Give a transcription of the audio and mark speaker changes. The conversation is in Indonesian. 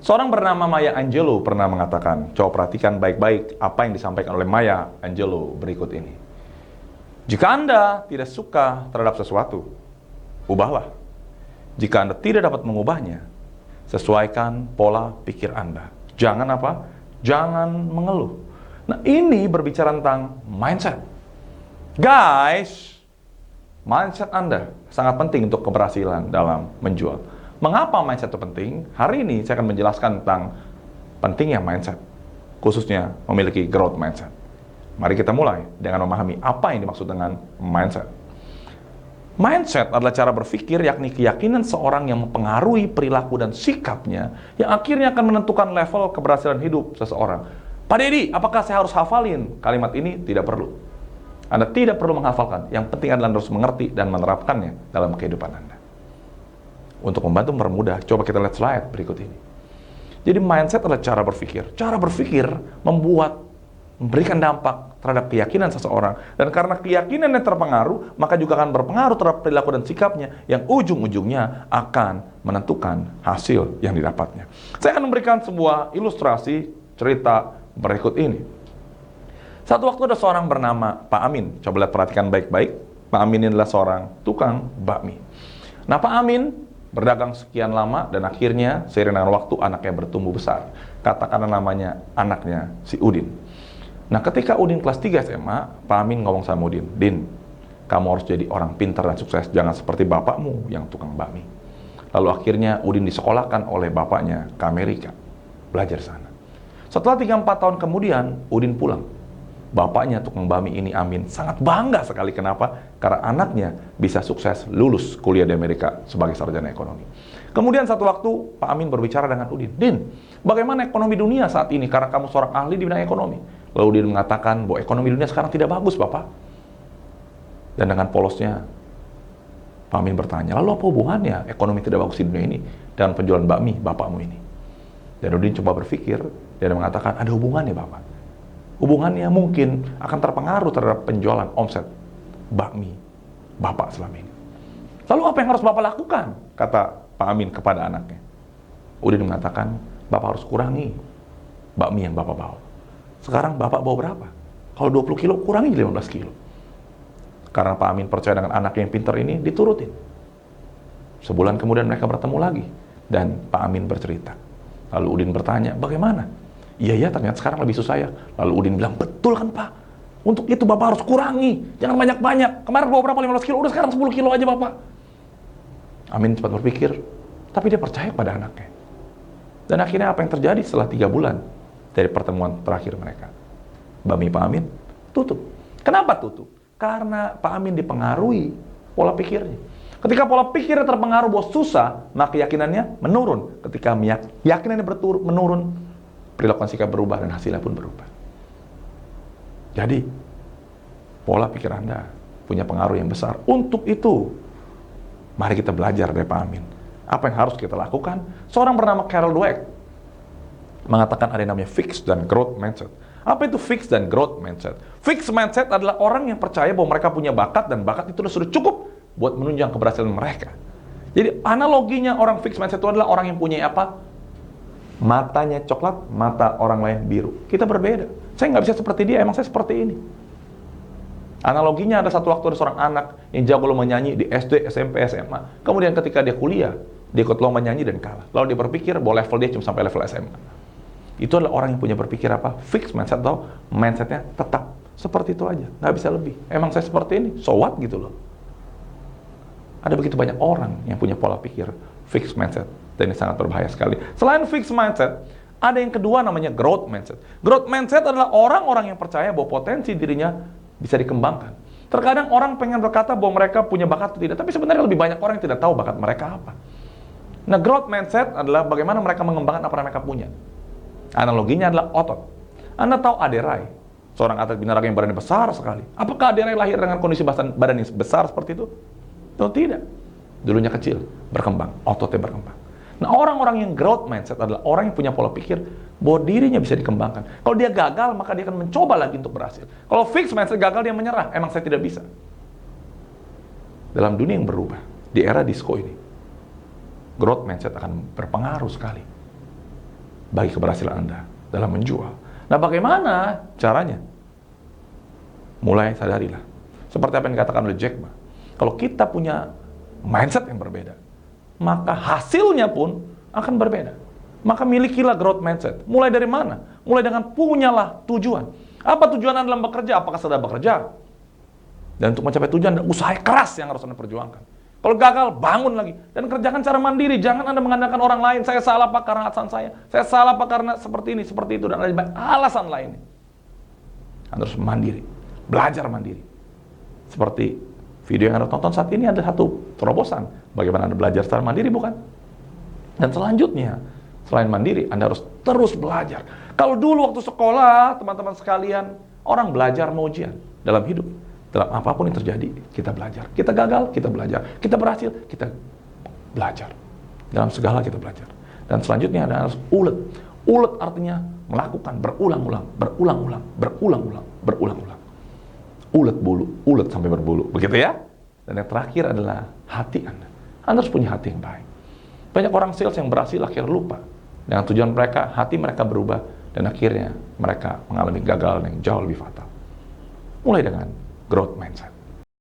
Speaker 1: Seorang bernama Maya Angelou pernah mengatakan, coba perhatikan baik-baik apa yang disampaikan oleh Maya Angelou berikut ini. Jika Anda tidak suka terhadap sesuatu, ubahlah. Jika Anda tidak dapat mengubahnya, sesuaikan pola pikir Anda. Jangan apa? Jangan mengeluh. Nah, ini berbicara tentang mindset. Guys, mindset Anda sangat penting untuk keberhasilan dalam menjual. Mengapa mindset itu penting? Hari ini saya akan menjelaskan tentang pentingnya mindset, khususnya memiliki growth mindset. Mari kita mulai dengan memahami apa yang dimaksud dengan mindset. Mindset adalah cara berpikir, yakni keyakinan seorang yang mempengaruhi perilaku dan sikapnya, yang akhirnya akan menentukan level keberhasilan hidup seseorang. Pak Deddy, apakah saya harus hafalin kalimat ini? Tidak perlu. Anda tidak perlu menghafalkan. Yang penting adalah Anda harus mengerti dan menerapkannya dalam kehidupan Anda. Untuk membantu mempermudah, coba kita lihat slide berikut ini. Jadi mindset adalah cara berpikir. Cara berpikir memberikan dampak terhadap keyakinan seseorang. Dan karena keyakinannya terpengaruh, maka juga akan berpengaruh terhadap perilaku dan sikapnya yang ujung-ujungnya akan menentukan hasil yang didapatnya. Saya akan memberikan sebuah ilustrasi cerita berikut ini. Satu waktu ada seorang bernama Pak Amin. Coba lihat, perhatikan baik-baik. Pak Amin ini adalah seorang tukang bakmi. Nah, Pak Amin berdagang sekian lama dan akhirnya seiring dengan waktu anaknya bertumbuh besar. Katakanlah namanya anaknya si Udin. Nah, ketika Udin kelas 3 SMA, Pak Amin ngomong sama Udin, "Din, kamu harus jadi orang pintar dan sukses, jangan seperti bapakmu yang tukang bakmi." Lalu akhirnya Udin disekolahkan oleh bapaknya ke Amerika, belajar sana. Setelah 3-4 tahun kemudian, Udin pulang. Bapaknya tukang bakmi ini, Amin, sangat bangga sekali. Kenapa? Karena anaknya bisa sukses lulus kuliah di Amerika sebagai sarjana ekonomi. Kemudian satu waktu Pak Amin berbicara dengan Udin, "Din, bagaimana ekonomi dunia saat ini? Karena kamu seorang ahli di bidang ekonomi." Lalu Udin mengatakan bahwa ekonomi dunia sekarang tidak bagus, Bapak. Dan dengan polosnya Pak Amin bertanya, "Lalu apa hubungannya ekonomi tidak bagus di dunia ini dan penjualan bakmi bapakmu ini?" Dan Udin coba berpikir dan mengatakan, "Ada hubungannya, Bapak. Hubungannya mungkin akan terpengaruh terhadap penjualan omset bakmi Bapak selama ini." "Lalu apa yang harus Bapak lakukan?" kata Pak Amin kepada anaknya. Udin mengatakan, "Bapak harus kurangi bakmi yang Bapak bawa. Sekarang Bapak bawa berapa? Kalau 20 kilo, kurangi 15 kilo. Karena Pak Amin percaya dengan anak yang pintar ini, diturutin. Sebulan kemudian mereka bertemu lagi dan Pak Amin bercerita. Lalu Udin bertanya, "Bagaimana?" "Iya, ternyata sekarang lebih susah ya." Lalu Udin bilang, "Betul kan, Pak? Untuk itu Bapak harus kurangi. Jangan banyak-banyak. Kemarin bawa berapa? 15 kilo. Udah sekarang 10 kilo aja, Bapak." Amin cepat berpikir, tapi dia percaya pada anaknya. Dan akhirnya apa yang terjadi setelah 3 bulan dari pertemuan terakhir mereka? Bakmi Pak Amin tutup. Kenapa tutup? Karena Pak Amin dipengaruhi pola pikirnya. Ketika pola pikirnya terpengaruh bahwa susah, maka keyakinannya menurun. Ketika keyakinannya menurun, perilaku sikap berubah dan hasilnya pun berubah. Jadi, pola pikir Anda punya pengaruh yang besar. Untuk itu, mari kita belajar dari Pak Amin. Apa yang harus kita lakukan? Seorang bernama Carol Dweck mengatakan ada yang namanya fixed dan growth mindset. Apa itu fixed dan growth mindset? Fixed mindset adalah orang yang percaya bahwa mereka punya bakat dan bakat itu sudah cukup buat menunjang keberhasilan mereka. Jadi analoginya orang fixed mindset itu adalah orang yang punya apa? Matanya coklat, mata orang lain biru. Kita berbeda. Saya nggak bisa seperti dia, emang saya seperti ini. Analoginya ada satu waktu ada seorang anak yang jago lomba nyanyi di SD, SMP, SMA. Kemudian ketika dia kuliah, dia ikut lomba nyanyi dan kalah. Lalu dia berpikir bahwa level dia cuma sampai level SMA. Itu adalah orang yang punya berpikir apa? Fixed mindset atau mindsetnya tetap seperti itu aja, nggak bisa lebih. Emang saya seperti ini, so what gitu loh. Ada begitu banyak orang yang punya pola pikir fixed mindset. Dan ini sangat berbahaya sekali. Selain fixed mindset, ada yang kedua namanya growth mindset. Growth mindset adalah orang-orang yang percaya bahwa potensi dirinya bisa dikembangkan. Terkadang orang pengen berkata bahwa mereka punya bakat atau tidak, tapi sebenarnya lebih banyak orang yang tidak tahu bakat mereka apa. Nah, growth mindset adalah bagaimana mereka mengembangkan apa yang mereka punya. Analoginya adalah otot. Anda tahu Aderai, seorang atlet binaranga yang badannya besar sekali. Apakah Aderai lahir dengan kondisi badan yang besar seperti itu? Tentu tidak. Dulunya kecil, berkembang, ototnya berkembang. Nah, orang-orang yang growth mindset adalah orang yang punya pola pikir bahwa dirinya bisa dikembangkan. Kalau dia gagal, maka dia akan mencoba lagi untuk berhasil. Kalau fixed mindset gagal, dia menyerah. Emang saya tidak bisa. Dalam dunia yang berubah, di era disco ini, growth mindset akan berpengaruh sekali. bagi keberhasilan Anda dalam menjual. Nah, bagaimana caranya? Mulai sadarilah. Seperti apa yang dikatakan oleh Jack Ma. Kalau kita punya mindset yang berbeda, maka hasilnya pun akan berbeda. Maka milikilah growth mindset. Mulai dari mana? Mulai dengan punyalah tujuan. Apa tujuan Anda dalam bekerja? Apakah sedang bekerja? Dan untuk mencapai tujuan, usaha keras yang harus Anda perjuangkan. Kalau gagal, bangun lagi. Dan kerjakan secara mandiri. Jangan Anda mengandalkan orang lain. Saya salah Pak karena alasan saya. Saya salah Pak karena seperti ini, seperti itu. Dan alasan lainnya. Anda harus mandiri. Belajar mandiri. Seperti video yang Anda tonton saat ini ada satu terobosan. Bagaimana Anda belajar secara mandiri, bukan? Dan selanjutnya, selain mandiri, Anda harus terus belajar. Kalau dulu waktu sekolah, teman-teman sekalian, orang belajar mau ujian dalam hidup. Dalam apapun yang terjadi, kita belajar. Kita gagal, kita belajar. Kita berhasil, kita belajar. Dalam segala kita belajar. Dan selanjutnya Anda harus ulet. Ulet artinya melakukan berulang-ulang, berulang-ulang, berulang-ulang, berulang-ulang. Ulet bulu, ulet sampai berbulu. Begitu ya? Dan yang terakhir adalah hati Anda. Anda harus punya hati yang baik. Banyak orang sales yang berhasil akhirnya lupa dengan tujuan mereka, hati mereka berubah, dan akhirnya mereka mengalami gagal yang jauh lebih fatal. Mulai dengan growth mindset.